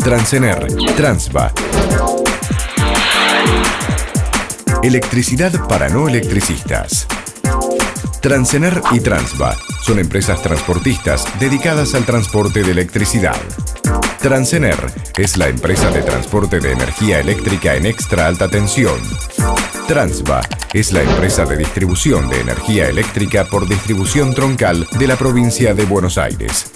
Transener, Transva. Electricidad para no electricistas. Transener y Transva son empresas transportistas dedicadas al transporte de electricidad. Transener es la empresa de transporte de energía eléctrica en extra alta tensión. Transva es la empresa de distribución de energía eléctrica por distribución troncal de la provincia de Buenos Aires.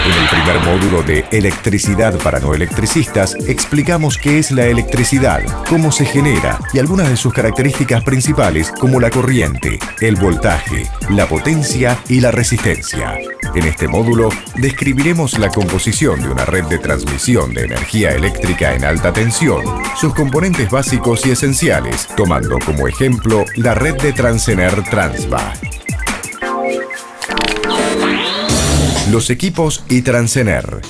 En el primer módulo de Electricidad para no electricistas, explicamos qué es la electricidad, cómo se genera y algunas de sus características principales como la corriente, el voltaje, la potencia y la resistencia. En este módulo, describiremos la composición de una red de transmisión de energía eléctrica en alta tensión, sus componentes básicos y esenciales, tomando como ejemplo la red de Transener Transva. Los equipos y Transener.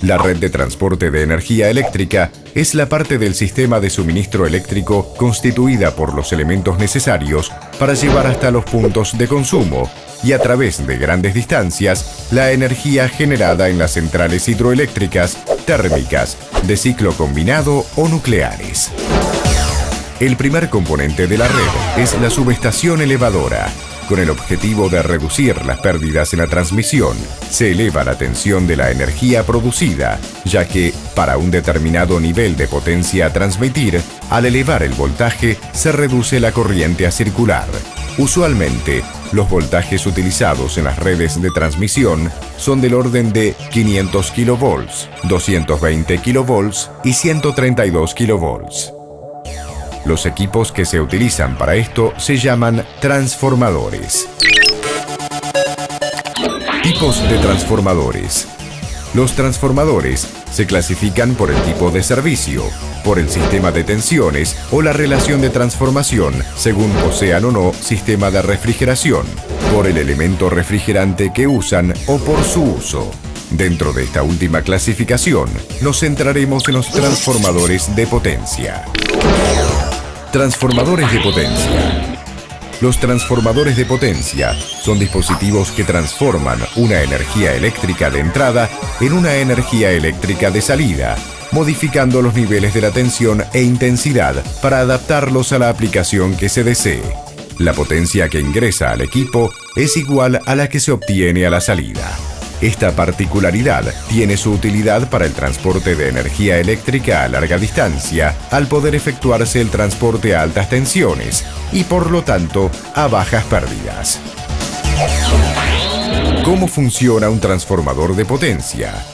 La red de transporte de energía eléctrica es la parte del sistema de suministro eléctrico constituida por los elementos necesarios para llevar hasta los puntos de consumo y a través de grandes distancias la energía generada en las centrales hidroeléctricas, térmicas, de ciclo combinado o nucleares. El primer componente de la red es la subestación elevadora. Con el objetivo de reducir las pérdidas en la transmisión, se eleva la tensión de la energía producida, ya que, para un determinado nivel de potencia a transmitir, al elevar el voltaje, se reduce la corriente a circular. Usualmente, los voltajes utilizados en las redes de transmisión son del orden de 500 kV, 220 kV y 132 kV. Los equipos que se utilizan para esto se llaman transformadores. Tipos de transformadores. Los transformadores se clasifican por el tipo de servicio, por el sistema de tensiones o la relación de transformación, según posean o no sistema de refrigeración, por el elemento refrigerante que usan o por su uso. Dentro de esta última clasificación, nos centraremos en los transformadores de potencia. Transformadores de potencia. Los transformadores de potencia son dispositivos que transforman una energía eléctrica de entrada en una energía eléctrica de salida, modificando los niveles de la tensión e intensidad para adaptarlos a la aplicación que se desee. La potencia que ingresa al equipo es igual a la que se obtiene a la salida. Esta particularidad tiene su utilidad para el transporte de energía eléctrica a larga distancia, al poder efectuarse el transporte a altas tensiones y, por lo tanto, a bajas pérdidas. ¿Cómo funciona un transformador de potencia?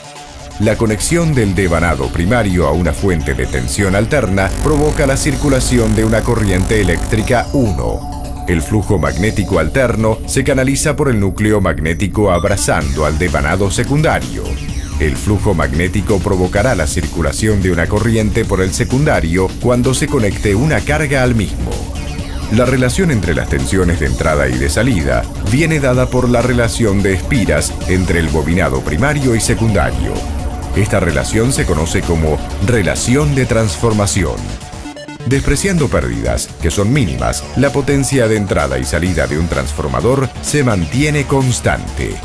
La conexión del devanado primario a una fuente de tensión alterna provoca la circulación de una corriente eléctrica 1. El flujo magnético alterno se canaliza por el núcleo magnético abrazando al devanado secundario. El flujo magnético provocará la circulación de una corriente por el secundario cuando se conecte una carga al mismo. La relación entre las tensiones de entrada y de salida viene dada por la relación de espiras entre el bobinado primario y secundario. Esta relación se conoce como relación de transformación. Despreciando pérdidas, que son mínimas, la potencia de entrada y salida de un transformador se mantiene constante.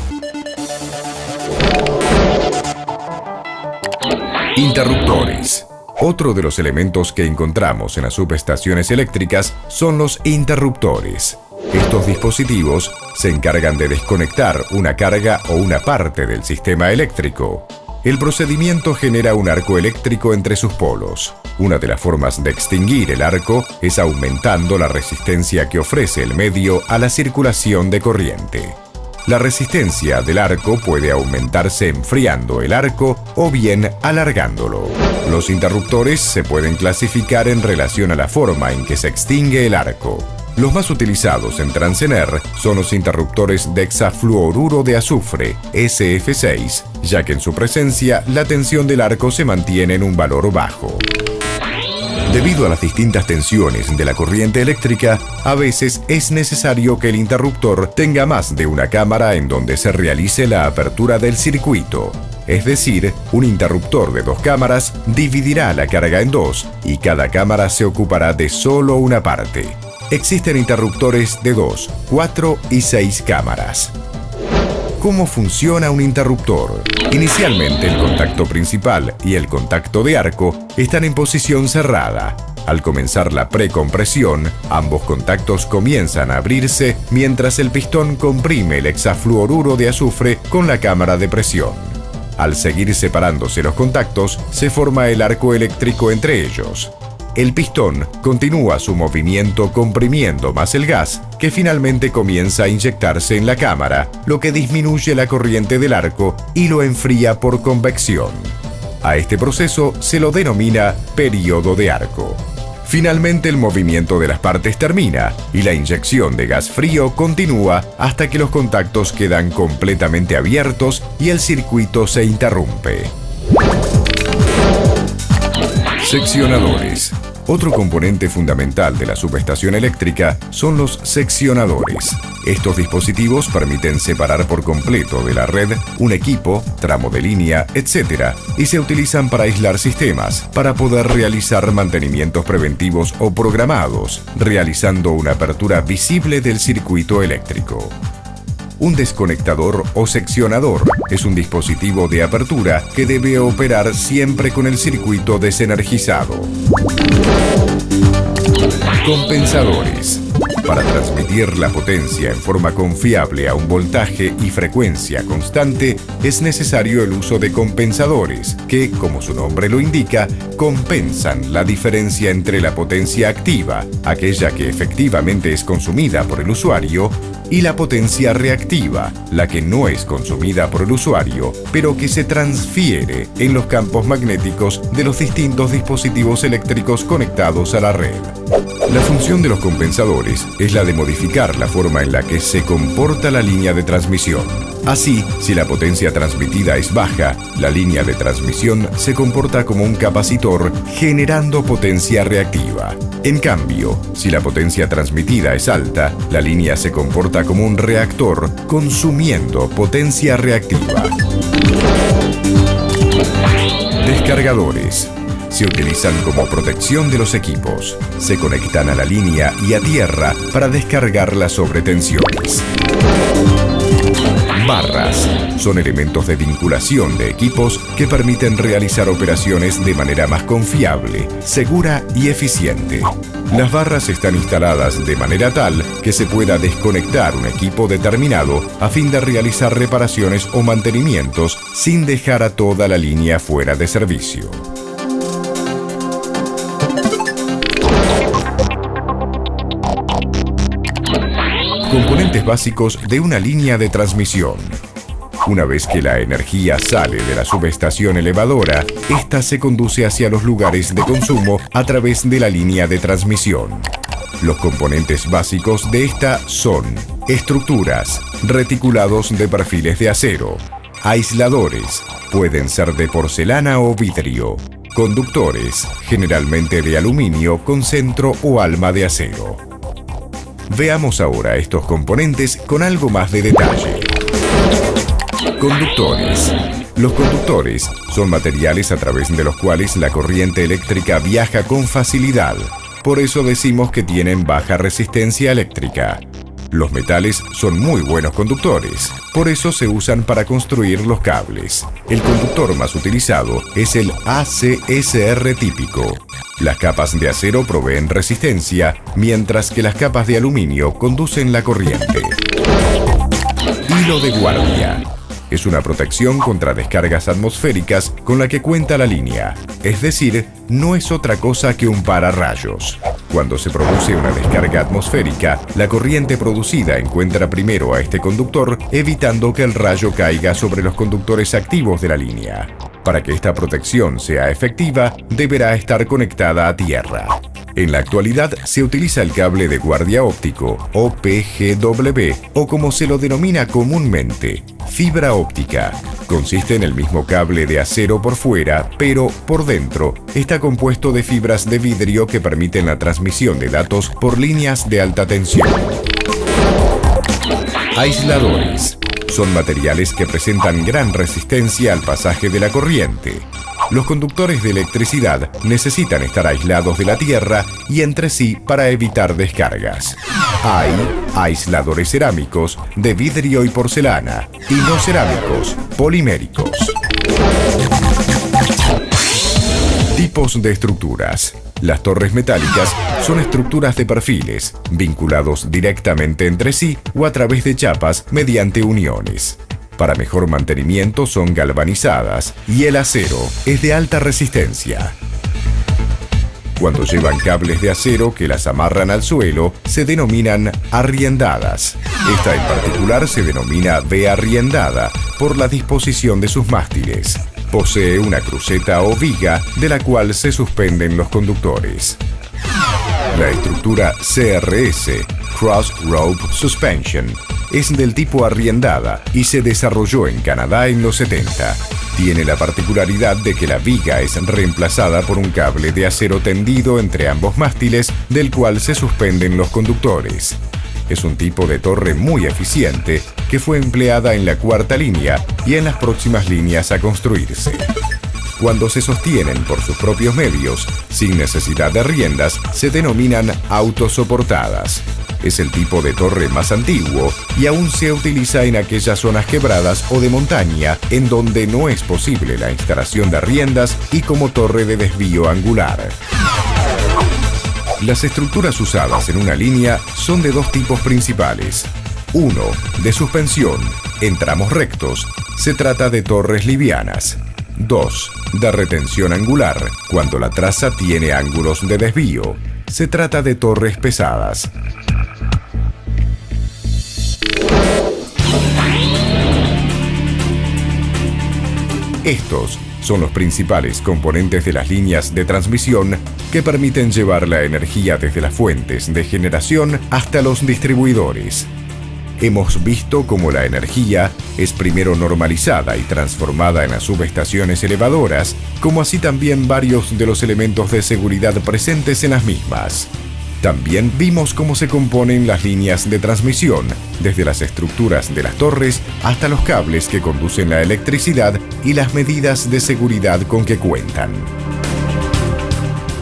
Interruptores. Otro de los elementos que encontramos en las subestaciones eléctricas son los interruptores. Estos dispositivos se encargan de desconectar una carga o una parte del sistema eléctrico. El procedimiento genera un arco eléctrico entre sus polos. Una de las formas de extinguir el arco es aumentando la resistencia que ofrece el medio a la circulación de corriente. La resistencia del arco puede aumentarse enfriando el arco o bien alargándolo. Los interruptores se pueden clasificar en relación a la forma en que se extingue el arco. Los más utilizados en Transener son los interruptores de hexafluoruro de azufre, SF6, ya que en su presencia la tensión del arco se mantiene en un valor bajo. Debido a las distintas tensiones de la corriente eléctrica, a veces es necesario que el interruptor tenga más de una cámara en donde se realice la apertura del circuito. Es decir, un interruptor de 2 cámaras dividirá la carga en 2 y cada cámara se ocupará de solo una parte. Existen interruptores de 2, 4 y 6 cámaras. ¿Cómo funciona un interruptor? Inicialmente el contacto principal y el contacto de arco están en posición cerrada. Al comenzar la precompresión, ambos contactos comienzan a abrirse mientras el pistón comprime el hexafluoruro de azufre con la cámara de presión. Al seguir separándose los contactos, se forma el arco eléctrico entre ellos. El pistón continúa su movimiento comprimiendo más el gas, que finalmente comienza a inyectarse en la cámara, lo que disminuye la corriente del arco y lo enfría por convección. A este proceso se lo denomina período de arco. Finalmente el movimiento de las partes termina y la inyección de gas frío continúa hasta que los contactos quedan completamente abiertos y el circuito se interrumpe. Seccionadores. Otro componente fundamental de la subestación eléctrica son los seccionadores. Estos dispositivos permiten separar por completo de la red un equipo, tramo de línea, etc. y se utilizan para aislar sistemas, para poder realizar mantenimientos preventivos o programados, realizando una apertura visible del circuito eléctrico. Un desconectador o seccionador es un dispositivo de apertura que debe operar siempre con el circuito desenergizado. Compensadores. Para transmitir la potencia en forma confiable a un voltaje y frecuencia constante, es necesario el uso de compensadores que, como su nombre lo indica, compensan la diferencia entre la potencia activa, aquella que efectivamente es consumida por el usuario, y la potencia reactiva, la que no es consumida por el usuario, pero que se transfiere en los campos magnéticos de los distintos dispositivos eléctricos conectados a la red. La función de los compensadores es la de modificar la forma en la que se comporta la línea de transmisión. Así, si la potencia transmitida es baja, la línea de transmisión se comporta como un capacitor generando potencia reactiva. En cambio, si la potencia transmitida es alta, la línea se comporta como un reactor consumiendo potencia reactiva. Descargadores. Se utilizan como protección de los equipos. Se conectan a la línea y a tierra para descargar las sobretensiones. Barras. Son elementos de vinculación de equipos que permiten realizar operaciones de manera más confiable, segura y eficiente. Las barras están instaladas de manera tal que se pueda desconectar un equipo determinado a fin de realizar reparaciones o mantenimientos sin dejar a toda la línea fuera de servicio. Componentes básicos de una línea de transmisión. Una vez que la energía sale de la subestación elevadora, esta se conduce hacia los lugares de consumo a través de la línea de transmisión. Los componentes básicos de esta son estructuras, reticulados de perfiles de acero, aisladores, pueden ser de porcelana o vidrio, conductores, generalmente de aluminio con centro o alma de acero. Veamos ahora estos componentes con algo más de detalle. Conductores. Los conductores son materiales a través de los cuales la corriente eléctrica viaja con facilidad. Por eso decimos que tienen baja resistencia eléctrica. Los metales son muy buenos conductores, por eso se usan para construir los cables. El conductor más utilizado es el ACSR típico. Las capas de acero proveen resistencia, mientras que las capas de aluminio conducen la corriente. Hilo de guardia. Es una protección contra descargas atmosféricas con la que cuenta la línea, es decir, no es otra cosa que un pararrayos. Cuando se produce una descarga atmosférica, la corriente producida encuentra primero a este conductor, evitando que el rayo caiga sobre los conductores activos de la línea. Para que esta protección sea efectiva, deberá estar conectada a tierra. En la actualidad se utiliza el cable de guardia óptico, o PGW, o como se lo denomina comúnmente, fibra óptica. Consiste en el mismo cable de acero por fuera, pero por dentro está compuesto de fibras de vidrio que permiten la transmisión de datos por líneas de alta tensión. Aisladores. Son materiales que presentan gran resistencia al pasaje de la corriente. Los conductores de electricidad necesitan estar aislados de la tierra y entre sí para evitar descargas. Hay aisladores cerámicos de vidrio y porcelana y no cerámicos, poliméricos. Tipos de estructuras. Las torres metálicas son estructuras de perfiles, vinculados directamente entre sí o a través de chapas mediante uniones. Para mejor mantenimiento son galvanizadas y el acero es de alta resistencia. Cuando llevan cables de acero que las amarran al suelo, se denominan arriendadas. Esta en particular se denomina V arriendada por la disposición de sus mástiles. Posee una cruceta o viga de la cual se suspenden los conductores. La estructura CRS, Cross Rope Suspension, es del tipo arriendada y se desarrolló en Canadá en los 70. Tiene la particularidad de que la viga es reemplazada por un cable de acero tendido entre ambos mástiles, del cual se suspenden los conductores. Es un tipo de torre muy eficiente que fue empleada en la cuarta línea y en las próximas líneas a construirse. Cuando se sostienen por sus propios medios, sin necesidad de riendas, se denominan autosoportadas. Es el tipo de torre más antiguo y aún se utiliza en aquellas zonas quebradas o de montaña en donde no es posible la instalación de riendas y como torre de desvío angular. Las estructuras usadas en una línea son de dos tipos principales. Uno, de suspensión, en tramos rectos, se trata de torres livianas. 2. De retención angular, cuando la traza tiene ángulos de desvío. Se trata de torres pesadas. Estos son los principales componentes de las líneas de transmisión que permiten llevar la energía desde las fuentes de generación hasta los distribuidores. Hemos visto cómo la energía es primero normalizada y transformada en las subestaciones elevadoras, como así también varios de los elementos de seguridad presentes en las mismas. También vimos cómo se componen las líneas de transmisión, desde las estructuras de las torres hasta los cables que conducen la electricidad y las medidas de seguridad con que cuentan.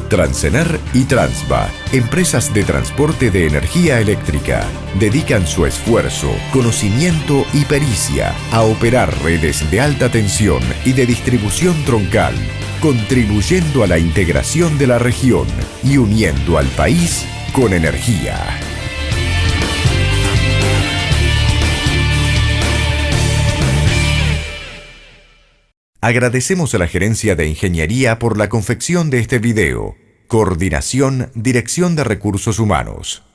Transener y Transva, empresas de transporte de energía eléctrica, dedican su esfuerzo, conocimiento y pericia a operar redes de alta tensión y de distribución troncal, contribuyendo a la integración de la región y uniendo al país con energía. Agradecemos a la Gerencia de Ingeniería por la confección de este video. Coordinación, Dirección de Recursos Humanos.